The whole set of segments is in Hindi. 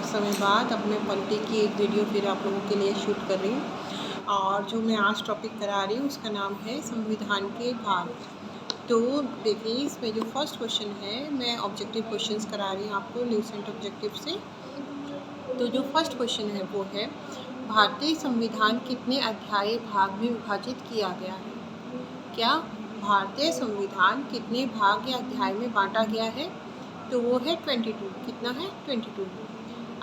समय बाद अब मैं पॉलिटी की एक वीडियो फिर आप लोगों के लिए शूट कर रही हूँ और जो मैं आज टॉपिक करा रही हूँ उसका नाम है संविधान के भाग। तो देखिए इसमें जो फर्स्ट क्वेश्चन है, मैं ऑब्जेक्टिव क्वेश्चंस करा रही हूँ आपको न्यूज़ एंड ऑब्जेक्टिव से। तो जो फर्स्ट क्वेश्चन है वो है, भारतीय संविधान कितने अध्याय भाग में विभाजित किया गया है? क्या भारतीय संविधान कितने भाग या अध्याय में बांटा गया है? तो वो है 22। कितना है? 22।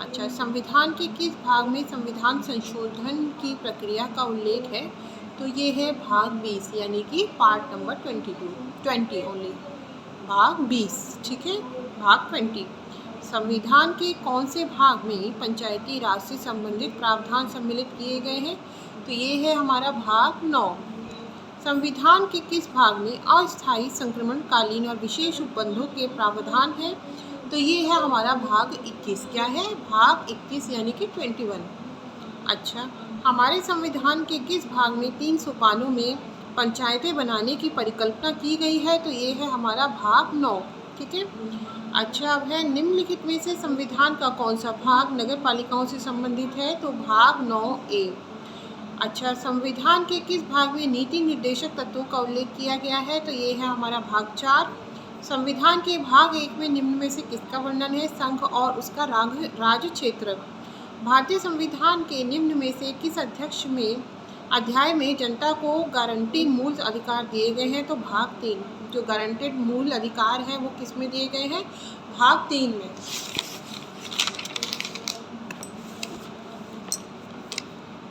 अच्छा, संविधान के किस भाग में संविधान संशोधन की प्रक्रिया का उल्लेख है? तो ये है भाग 20, यानी कि पार्ट नंबर 20 ओनली, भाग 20। ठीक है, भाग 20। संविधान के कौन से भाग में पंचायती राज से संबंधित प्रावधान सम्मिलित किए गए हैं? तो ये है हमारा भाग 9। संविधान के किस भाग में अस्थायी संक्रमणकालीन और विशेष उपबंधों के प्रावधान हैं? तो ये है हमारा भाग 21। क्या है? भाग 21 यानी कि 21। अच्छा, हमारे संविधान के किस भाग में 3 सोपानों में पंचायतें बनाने की परिकल्पना की गई है? तो ये है हमारा भाग 9। ठीक है। अच्छा, अब है निम्नलिखित में से संविधान का कौन सा भाग नगर पालिकाओं से संबंधित है? तो भाग 9A। अच्छा, संविधान के किस भाग में नीति निर्देशक तत्वों का उल्लेख किया गया है? तो ये है हमारा भाग 4। संविधान के भाग 1 में निम्न में से किसका वर्णन है? संघ और उसका राज्य क्षेत्र। भारतीय संविधान के निम्न में से किस अध्याय में जनता को गारंटी मूल अधिकार दिए गए हैं? तो भाग 3। जो गारंटेड मूल अधिकार है वो किस में दिए गए हैं? भाग 3 में।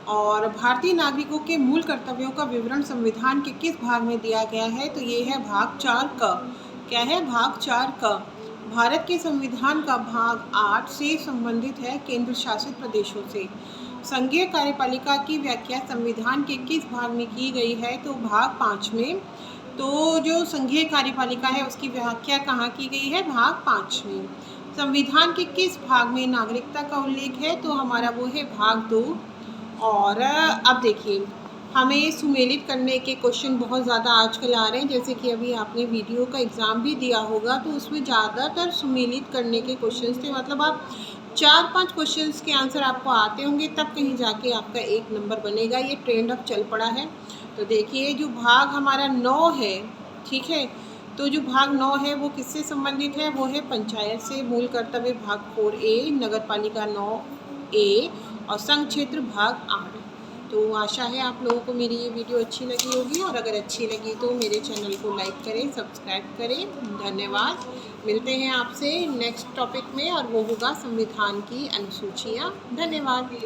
और भारतीय नागरिकों के मूल कर्तव्यों का विवरण संविधान के किस भाग में दिया गया है? तो ये है भाग 4 का। क्या है? भाग 4 का। भारत के संविधान का भाग 8 से संबंधित है केंद्र शासित प्रदेशों से। संघीय कार्यपालिका की व्याख्या संविधान के किस भाग में की गई है? तो भाग 5 में। तो जो संघीय कार्यपालिका है उसकी व्याख्या कहाँ की गई है? भाग 5 में। संविधान के किस भाग में नागरिकता का उल्लेख है? तो हमारा वो है भाग 2। और अब देखिए, हमें सुमेलित करने के क्वेश्चन बहुत ज़्यादा आजकल आ रहे हैं, जैसे कि अभी आपने वीडियो का एग्ज़ाम भी दिया होगा तो उसमें ज़्यादातर सुमेलित करने के क्वेश्चंस थे। मतलब आप 4-5 क्वेश्चंस के आंसर आपको आते होंगे तब कहीं जाके आपका 1 नंबर बनेगा। ये ट्रेंड अब चल पड़ा है। तो देखिए, जो भाग हमारा 9 है, ठीक है, तो जो भाग 9 है वो किससे संबंधित है? वो है पंचायत से। मूल कर्तव्य भाग 4A, नगर पालिका 9A और संघ क्षेत्र भाग 8। तो आशा है आप लोगों को मेरी ये वीडियो अच्छी लगी होगी, और अगर अच्छी लगी तो मेरे चैनल को लाइक करें, सब्सक्राइब करें। धन्यवाद। मिलते हैं आपसे नेक्स्ट टॉपिक में, और वो होगा संविधान की अनुसूचियाँ। धन्यवाद।